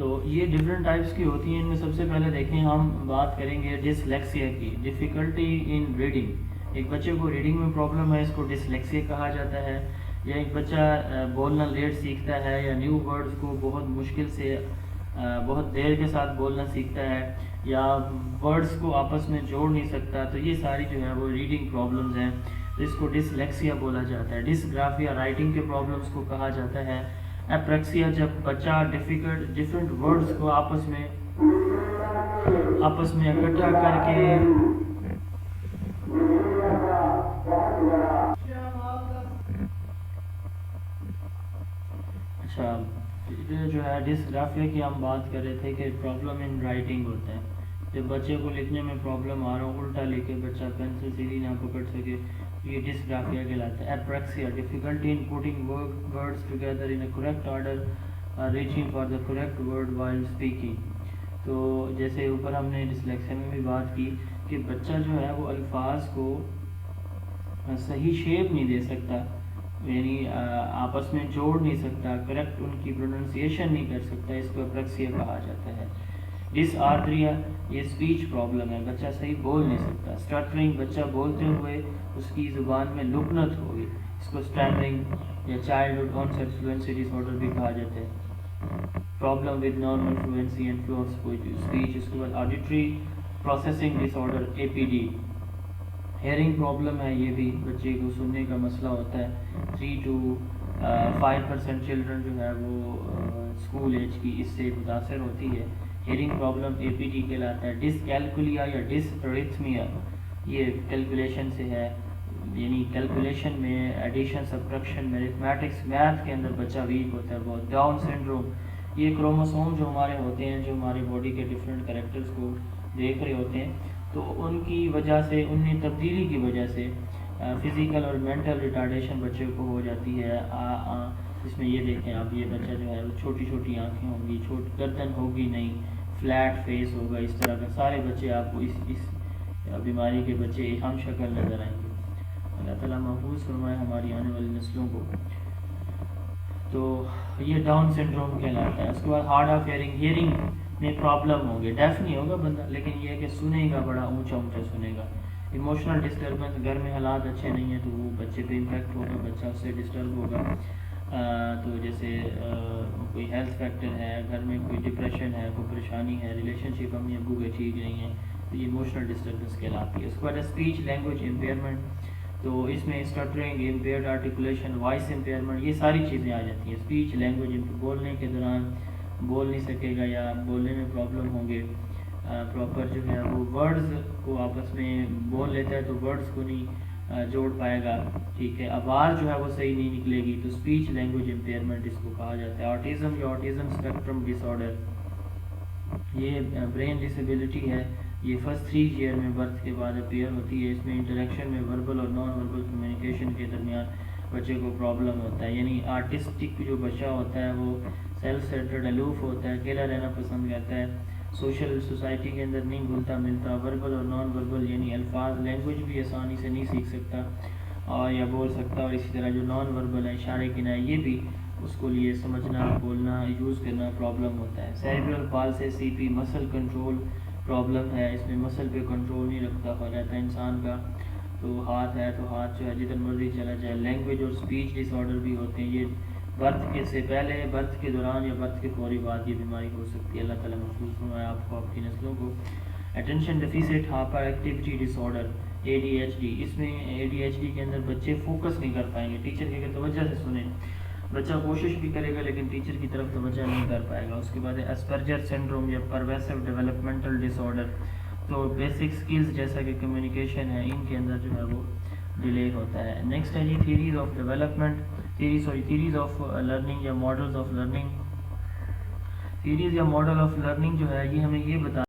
تو یہ different types کی ہوتی ہیں. ان میں سب سے پہلے دیکھیں ہم بات کریں گے ڈسلیکسیا کی, ڈیفیکلٹی ان ریڈنگ. ایک بچے کو ریڈنگ میں پرابلم ہے, اس کو ڈسلیکسیا کہا جاتا ہے. یا ایک بچہ بولنا لیٹ سیکھتا ہے, یا نیو ورڈز کو بہت مشکل سے بہت دیر کے ساتھ بولنا سیکھتا ہے, یا ورڈز کو آپس میں جوڑ نہیں سکتا. تو یہ ساری جو ہے وہ ریڈنگ پرابلمز ہیں, تو اس کو ڈسلیکسیا بولا جاتا ہے. ڈسگرافیا رائٹنگ کے پرابلمز کو کہا جاتا ہے. ایپریکسیا جب بچہ ڈفرینٹ ورڈز کو آپس میں اکٹھا کر کے اچھا جو ہے ڈسگرافیا کی ہم بات کر رہے تھے کہ پرابلم ان رائٹنگ ہوتا ہے. جب بچے کو لکھنے میں پرابلم آ رہا ہو, الٹا لکھے, بچہ پینسل سیدھی نہ پکڑ سکے, یہ ڈسگرافیا کہلاتا ہے. Apraxia difficulty in putting words together in a correct order, reaching for the correct word while speaking. تو جیسے اوپر ہم نے ڈسلیکسیا میں بھی بات کی کہ بچہ جو ہے وہ الفاظ کو صحیح شیپ نہیں دے سکتا, یعنی آپس میں جوڑ نہیں سکتا, کریکٹ ان کی پروننسیشن نہیں کر سکتا, اس کو ایپریکسیا کہا جاتا ہے. ڈس آرتھریا یہ اسپیچ پرابلم ہے, بچہ صحیح بول نہیں سکتا. اسٹرٹرنگ بچہ بولتے ہوئے اس کی زبان میں لکنت ہوگی, اس کو اسٹینڈرنگ یا childhood onset fluency disorder بھی کہا جاتا ہے. Problem with normal fluency and flow of speech. اس کے بعد auditory processing disorder A P D. Hearing problem ہے, یہ بھی بچے کو سننے کا مسئلہ ہوتا ہے. 3 to 5% چلڈرن جو ہے وہ اسکول ایج کی اس سے متاثر ہوتی ہے. ہیئرنگ پرابلم اے پی ڈی کہلاتا ہے. ڈس کیلکولیا یا ڈس ریتھمیا یہ کیلکولیشن سے ہے, یعنی کیلکولیشن میں ایڈیشن سبٹریکشن میں ریتھمیٹکس میتھ کے اندر بچہ ویک ہوتا ہے بہت. ڈاؤن سنڈروم یہ کروموسوم جو ہمارے ہوتے ہیں, جو ہماری باڈی کے ڈفرینٹ کریکٹرز کو دیکھ رہے ہوتے ہیں, تو ان کی وجہ سے, ان میں تبدیلی کی وجہ سے فزیکل اور مینٹل ریٹارڈیشن بچے کو ہو جاتی ہے. اس میں یہ دیکھیں آپ, یہ بچہ جو ہے وہ چھوٹی چھوٹی آنکھیں ہوں گی, گردن ہوگی نہیں, فلیٹ فیس ہوگا, اس طرح کا سارے بچے آپ کو اس بیماری کے بچے ہم شکل نظر آئیں گے. اللہ تعالیٰ محفوظ فرمائے ہماری آنے والی نسلوں کو. تو یہ ڈاؤن سنڈروم کہلاتا ہے. اس کے بعد ہارڈ آف ہیئرنگ میں پرابلم ہوں گے, ڈیف نہیں ہوگا بندہ, لیکن یہ ہے کہ سنے گا, بڑا اونچا اونچا سنے گا. ایموشنل ڈسٹربنس, گھر میں حالات اچھے نہیں ہیں تو وہ بچے پہ امپیکٹ ہوگا, بچہ اس سے ڈسٹرب ہوگا. تو جیسے کوئی ہیلتھ فیکٹر ہے, گھر میں کوئی ڈپریشن ہے, کوئی پریشانی ہے, ریلیشن شپ امی ابو کے ٹھیک نہیں ہے, تو یہ ایموشنل ڈسٹربنس کہلاتی ہے. اس کے بعد اسپیچ لینگویج امپیئرمنٹ, تو اس میں stuttering, impaired articulation, voice impairment, یہ ساری چیزیں آ جاتی ہیں. اسپیچ لینگویج بولنے کے دوران بول نہیں سکے گا یا بولنے میں پرابلم ہوں گے, پراپر جو ہے وہ ورڈز کو آپس میں بول لیتا ہے تو ورڈز کو نہیں جوڑ پائے گا, ٹھیک ہے. آواز جو ہے وہ صحیح نہیں نکلے گی, تو اسپیچ لینگویج امپیئرمنٹ اس کو کہا جاتا ہے. آٹزم یا آٹزم اسپیکٹرم ڈس آرڈر, یہ برین ڈسیبلٹی ہے, یہ فرسٹ 3 ایئر میں برتھ کے بعد اپیئر ہوتی ہے. اس میں انٹریکشن میں وربل اور نان وربل کمیونیکیشن کے درمیان بچے کو پرابلم ہوتا ہے. یعنی آرٹسٹک جو بچہ ہوتا ہے وہ سیلف سینٹرڈ, الوف ہوتا ہے, اکیلا رہنا پسند کرتا ہے, سوشل سوسائٹی کے اندر نہیں گھلتا ملتا. وربل اور نان وربل یعنی الفاظ, لینگویج بھی آسانی سے نہیں سیکھ سکتا اور یا بول سکتا, اور اسی طرح جو نان وربل ہے, اشارے کنائے, یہ بھی اس کو لیے سمجھنا, بولنا, یوز کرنا پرابلم ہوتا ہے. سیریبرل پالسی سی پی مسل کنٹرول پرابلم ہے, اس میں مسل پہ کنٹرول نہیں رکھتا ہو جاتا ہے انسان کا, تو ہاتھ ہے تو ہاتھ جو ہے جدھر مرضی چلا جائے. لینگویج اور اسپیچ ڈس آرڈر بھی ہوتے ہیں, یہ برتھ کے سے پہلے, برتھ کے دوران یا برتھ کے فوری بعد یہ بیماری ہو سکتی ہے. اللہ تعالیٰ محفوظ فرمائے آپ کو, آپ کی نسلوں کو. اٹینشن ڈیفیسٹ ہائپر ایکٹیویٹی ڈس آرڈر اے ڈی ایچ ڈی, اس میں اے ڈی ایچ ڈی کے اندر بچے فوکس نہیں کر پائیں گے, ٹیچر کے توجہ سے سنیں, بچہ کوشش بھی کرے گا لیکن ٹیچر کی طرف توجہ نہیں کر پائے گا. اس کے بعد اسپرجر سنڈروم یا پرویسو ڈیولپمنٹل ڈس آرڈر, تو بیسک سکلز جیسا کہ کمیونیکیشن ہے, ان کے اندر جو ہے وہ ڈیلے ہوتا ہے. نیکسٹ ہے جی theories of development, theories of learning یا ماڈلز آف لرننگ. تھیریز یا ماڈل آف لرننگ جو ہے یہ ہمیں یہ بتا